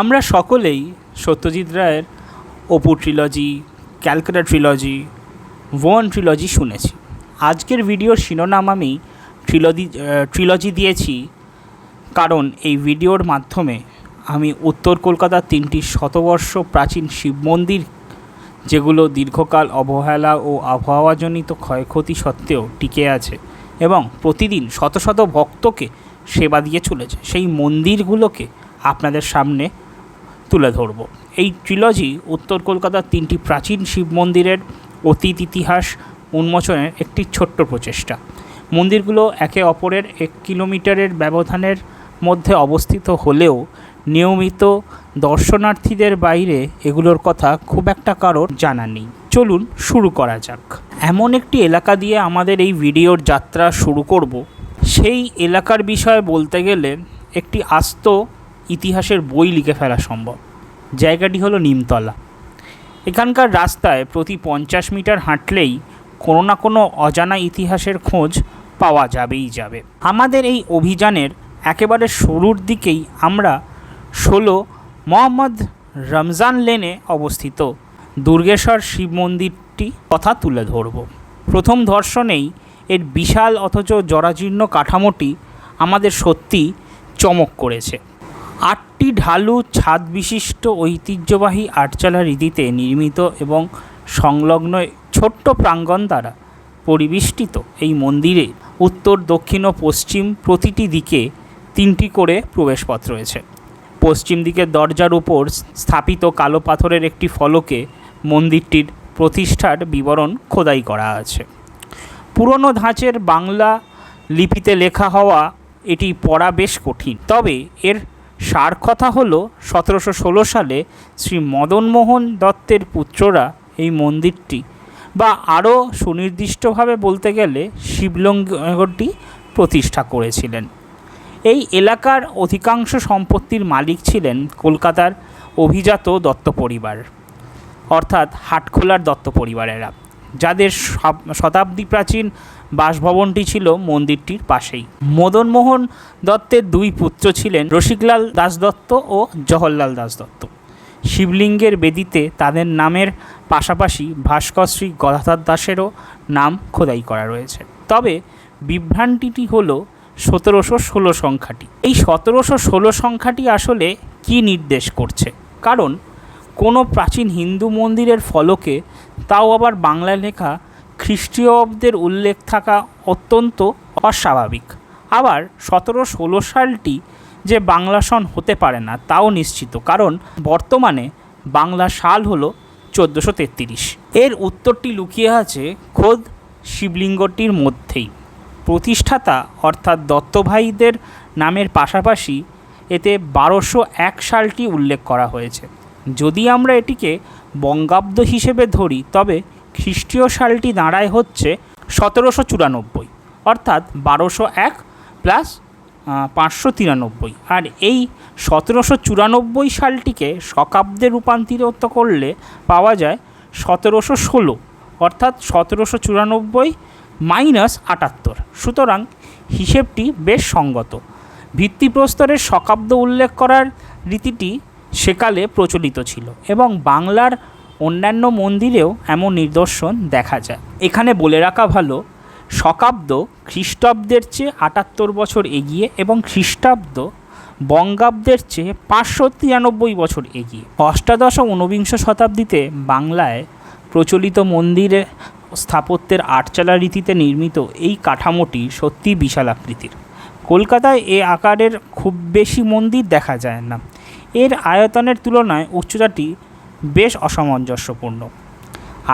আমরা সকলেই সত্যজিৎ রায়ের অপু ট্রিলজি, ক্যালকাটা ট্রিলজি, ভুবন ট্রিলজি শুনেছি। আজকের ভিডিওর শিরোনাম আমি ট্রিলজি দিয়েছি, কারণ এই ভিডিওর মাধ্যমে আমি উত্তর কলকাতার 3টি শতবর্ষ প্রাচীন শিব মন্দির, যেগুলো দীর্ঘকাল অবহেলা ও আবহাওয়াজনিত ক্ষয়ক্ষতি সত্ত্বেও টিকে আছে এবং প্রতিদিন শত শত ভক্তকে সেবা দিয়ে চলেছে, সেই মন্দিরগুলোকে আপনাদের সামনে তুলে ধরব। এই ট্রিলজি উত্তর কলকাতার 3টি প্রাচীন শিব মন্দিরের অতীত ইতিহাস উন্মোচনের একটি ছোট্ট প্রচেষ্টা। মন্দিরগুলো একে অপরের 1 কিলোমিটারের ব্যবধানের মধ্যে অবস্থিত হলেও নিয়মিত দর্শনার্থীদের বাইরে এগুলোর কথা খুব একটা কারোর জানা নেই। চলুন শুরু করা যাক। এমন একটি এলাকা দিয়ে আমাদের এই ভিডিওর যাত্রা শুরু করব, সেই এলাকার বিষয়ে বলতে গেলে একটি আস্ত ইতিহাসের বই লিখে ফেলা সম্ভব। জায়গাটি হলো নিমতলা। এখানকার রাস্তায় প্রতি 50 মিটার হাঁটলেই কোনো না কোনো অজানা ইতিহাসের খোঁজ পাওয়া যাবেই যাবে। আমাদের এই অভিযানের একেবারে শুরুর দিকেই আমরা 16 মোহাম্মদ রমজান লেনে অবস্থিত দুর্গেশ্বর শিব মন্দিরটি কথা তুলে ধরব। প্রথম দর্শনেই এর বিশাল অথচ জরাজীর্ণ কাঠামোটি আমাদের সত্যি চমক করেছে। 8টি ঢালু ছাদ বিশিষ্ট ঐতিহ্যবাহী আটচালা রীতিতে নির্মিত এবং সংলগ্ন ছোট্ট প্রাঙ্গণ দ্বারা পরিবেষ্টিত এই মন্দিরে উত্তর, দক্ষিণ ও পশ্চিম প্রতিটি দিকে 3টি করে প্রবেশপথ রয়েছে। পশ্চিম দিকের দরজার উপর স্থাপিত কালো পাথরের একটি ফলকে মন্দিরটির প্রতিষ্ঠার বিবরণ খোদাই করা আছে। পুরনো ধাঁচের বাংলা লিপিতে লেখা হওয়া এটি পড়া বেশ কঠিন, তবে এর সার কথা হলো 1716 সালে শ্রী মদনমোহন দত্তের পুত্ররা এই মন্দিরটি, বা আরও সুনির্দিষ্টভাবে বলতে গেলে শিবলিঙ্গটি প্রতিষ্ঠা করেছিলেন। এই এলাকার অধিকাংশ সম্পত্তির মালিক ছিলেন কলকাতার অভিজাত দত্ত পরিবার, অর্থাৎ হাটখোলার দত্ত পরিবারেরা, যাদের শতাব্দী প্রাচীন বাসভবনটি ছিল মন্দিরটির পাশেই। মদনমোহন দত্তের 2 পুত্র ছিলেন রসিকলাল দাশদত্ত ও জওহরলাল দাশদত্ত। শিবলিঙ্গের বেদিতে তাদের নামের পাশাপাশি ভাস্কর শ্রী গদাধর দাসেরও নাম খোদাই করা রয়েছে। তবে বিভ্রান্তিটি হলো 1716 সংখ্যাটি। এই 1716 সংখ্যাটি আসলে কি নির্দেশ করছে? কারণ কোনো প্রাচীন হিন্দু মন্দিরের ফলকে, তাও আবার বাংলা লেখা, খ্রিস্টীয় অব্দের উল্লেখ থাকা অত্যন্ত অস্বাভাবিক। আবার 1716 সালটি যে বাংলা সন হতে পারে না তাও নিশ্চিত, কারণ বর্তমানে বাংলা সাল হলো 1433। এর উত্তরটি লুকিয়ে আছে খোদ শিবলিঙ্গটির মধ্যেই। প্রতিষ্ঠাতা অর্থাৎ দত্তভাইদের নামের পাশাপাশি এতে 1201 সালটি উল্লেখ করা হয়েছে। যদি আমরা এটিকে বঙ্গাব্দ হিসেবে ধরি, তবে খ্রিস্টীয় সালটি দাঁড়ায় হচ্ছে 1794, অর্থাৎ 1201 প্লাস 593। আর এই 1794 সালটিকে শকাব্দে রূপান্তরিত করলে পাওয়া যায় 1716, অর্থাৎ 1794 মাইনাস 78। সুতরাং হিসেবটি বেশ সঙ্গত। ভিত্তিপ্রস্তরের শকাব্দ উল্লেখ করার রীতিটি সেকালে প্রচলিত ছিল এবং বাংলার অন্যান্য মন্দিরেও এমন নিদর্শন দেখা যায়। এখানে বলে রাখা ভালো, শকাব্দ খ্রিস্টাব্দের চেয়ে 78 বছর এগিয়ে এবং খ্রিস্টাব্দ বঙ্গাব্দের চেয়ে 593 বছর এগিয়ে। অষ্টাদশ ও ঊনবিংশ শতাব্দীতে বাংলায় প্রচলিত মন্দিরে স্থাপত্যের আটচালা রীতিতে নির্মিত এই কাঠামোটি সত্যি বিশাল আকৃতির। কলকাতায় এ আকারের খুব বেশি মন্দির দেখা যায় না। এর আয়তনের তুলনায় উচ্চতাটি বেশ অসামঞ্জস্যপূর্ণ।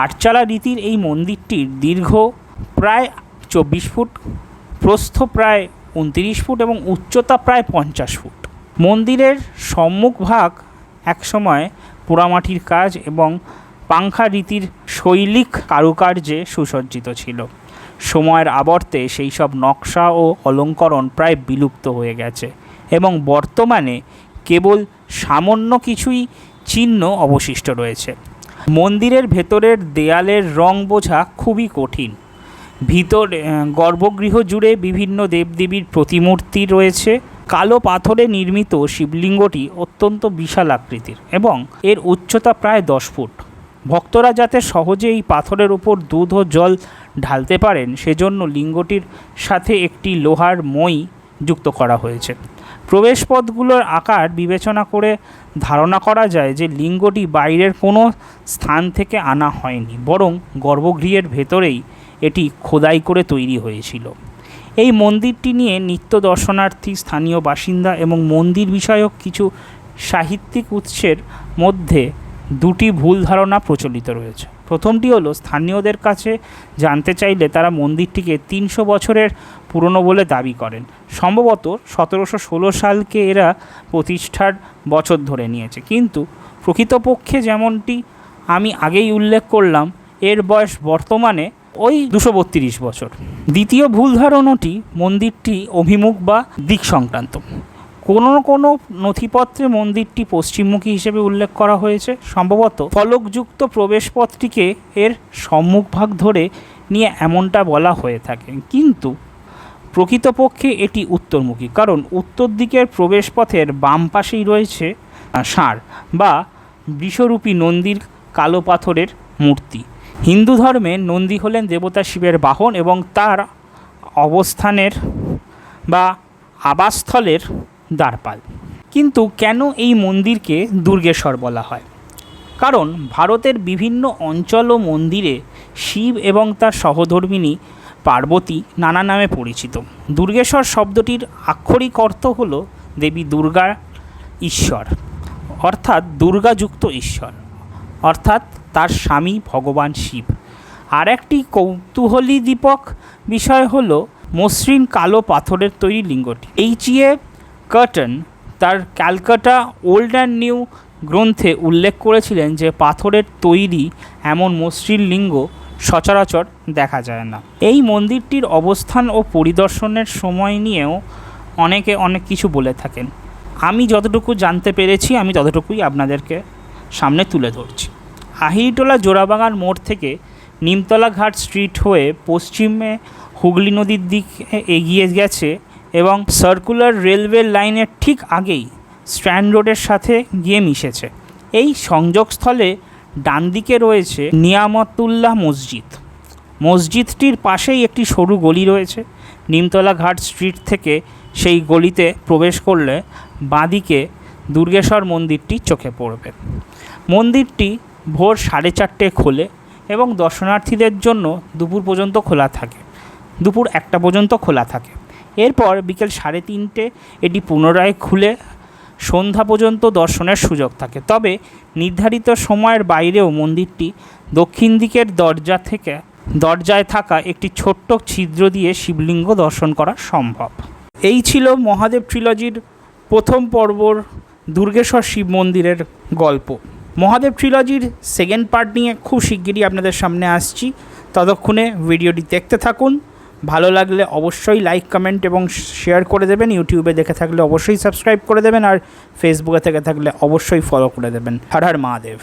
আটচালা রীতির এই মন্দিরটির দীর্ঘ প্রায় 24 ফুট, প্রস্থ প্রায় 29 ফুট এবং উচ্চতা প্রায় 50 ফুট। মন্দিরের সম্মুখভাগ একসময় পোড়ামাটির কাজ এবং পাংখা রীতির শৈলিক কারুকার্যে সুসজ্জিত ছিল। সময়ের আবর্তে সেই সব নকশা ও অলঙ্করণ প্রায় বিলুপ্ত হয়ে গেছে এবং বর্তমানে কেবল সামান্য কিছুই চিহ্ন অবশিষ্ট রয়েছে। মন্দিরের ভেতরের দেয়ালের রং বোঝা খুবই কঠিন। গর্ভগৃহ জুড়ে বিভিন্ন দেবদেবীর প্রতিমূর্তি রয়েছে কালো পাথরে নির্মিত শিবলিঙ্গটি অত্যন্ত বিশাল আকৃতির এবং এর উচ্চতা প্রায় 10 ফুট। ভক্তরা যাতে সহজে এই পাথরের উপর দুধ ও জল ঢালতে পারেন সেজন্য লিঙ্গটির সাথে একটি লোহার মই যুক্ত করা হয়েছে। প্রবেশপথগুলোর আকার বিবেচনা করে ধারণা করা যায় যে লিঙ্গটি বাইরের কোনো স্থান থেকে আনা হয়নি, বরং গর্ভগৃহের ভেতরেই এটি খোদাই করে তৈরি হয়েছিল। এই মন্দিরটি নিয়ে নিত্য দর্শনার্থী, স্থানীয় বাসিন্দা এবং মন্দির বিষয়ক কিছু সাহিত্যিক উৎসের মধ্যে দুটি ভুল ধারণা প্রচলিত রয়েছে। প্রথমটি হলো, স্থানীয়দের কাছে জানতে চাইলে তারা মন্দিরটিকে 300 বছরের পুরনো বলে দাবি করেন। সম্ভবত 1716 সালকে এরা প্রতিষ্ঠার বছর ধরে নিয়েছে, কিন্তু প্রকৃতপক্ষে যেমনটি আমি আগেই উল্লেখ করলাম, এর বয়স বর্তমানে ওই 232 বছর। দ্বিতীয় ভুল ধারণাটি মন্দিরটি অভিমুখ বা দিক সংক্রান্ত। কোনো নথিপত্রে মন্দিরটি পশ্চিমমুখী হিসেবে উল্লেখ করা হয়েছে। সম্ভবত ফলকযুক্ত প্রবেশপথটিকে এর সম্মুখভাগ ধরে নিয়ে এমনটা বলা হয়ে থাকে, কিন্তু প্রকৃতপক্ষে এটি উত্তরমুখী, কারণ উত্তর দিকের প্রবেশপথের বাম পাশেই রয়েছে ষাঁড় বা বৃষরূপী নন্দীর কালো পাথরের মূর্তি। হিন্দু ধর্মে নন্দী হলেন দেবতা শিবের বাহন এবং তার অবস্থানের বা আবাসস্থলের দ্বারপাল। কিন্তু কেন এই মন্দিরকে দুর্গেশ্বর বলা হয়? কারণ ভারতের বিভিন্ন অঞ্চল ও মন্দিরে শিব এবং তার সহধর্মিণী পার্বতী নানা নামে পরিচিত। দুর্গেশ্বর শব্দটির আক্ষরিক অর্থ হল দেবী দুর্গার ঈশ্বর, অর্থাৎ দুর্গাযুক্ত ঈশ্বর, অর্থাৎ তার স্বামী ভগবান শিব। আর একটি কৌতূহলীদীপক বিষয় হল মসৃণ কালো পাথরের তৈরি লিঙ্গটি। H.A. কার্টন তার ক্যালকাটা ওল্ড অ্যান্ড নিউ গ্রন্থে উল্লেখ করেছিলেন যে পাথরের তৈরি এমন মসৃণ লিঙ্গ সচরাচর দেখা যায় না। এই মন্দিরটির অবস্থান ও পরিদর্শনের সময় নিয়েও অনেকে অনেক কিছু বলে থাকেন। আমি যতটুকু জানতে পেরেছি আমি ততটুকুই আপনাদেরকে সামনে তুলে ধরছি। আহিরিটোলা জোড়াবাগান মোড় থেকে নিমতলা ঘাট স্ট্রিট হয়ে পশ্চিমে হুগলি নদীর দিকে এগিয়ে গেছে এবং সার্কুলার রেলওয়ে লাইনের ঠিক আগেই স্ট্র্যান্ড রোডের সাথে গিয়ে মিশেছে। এই সংযোগস্থলে ডান দিকে রয়েছে নিয়ামতুল্লাহ মসজিদ। মসজিদটির পাশেই একটি সরু গলি রয়েছে। নিমতলা ঘাট স্ট্রিট থেকে সেই গলিতে প্রবেশ করলে বাঁদিকে দুর্গেশ্বর মন্দিরটি চোখে পড়বে। মন্দিরটি ভোর 4:30 খোলে এবং দর্শনার্থীদের জন্য দুপুর পর্যন্ত খোলা থাকে, দুপুর 1টা পর্যন্ত খোলা থাকে। এরপর বিকেল 3:30 এটি পুনরায় খুলে সন্ধ্যা পর্যন্ত দর্শনের সুযোগ থাকে। তবে নির্ধারিত সময়ের বাইরেও মন্দিরটি দক্ষিণ দিকের দরজায় থাকা একটি ছোট্ট ছিদ্র দিয়ে শিবলিঙ্গ দর্শন করা সম্ভব। এই ছিল মহাদেব ট্রিলজির প্রথম পর্বর দুর্গেশ্বর শিব মন্দিরের গল্প। মহাদেব ট্রিলজির সেকেন্ড পার্ট নিয়ে খুব শিগগিরই আপনাদের সামনে আসছি। ততক্ষণে ভিডিওটি দেখতে থাকুন। ভালো লাগলে অবশ্যই লাইক, কমেন্ট এবং শেয়ার করে দেবেন। ইউটিউবে দেখে থাকলে অবশ্যই সাবস্ক্রাইব করে দেবেন, আর ফেসবুকে থেকে থাকলে অবশ্যই ফলো করে দেবেন। হর হর মহাদেব।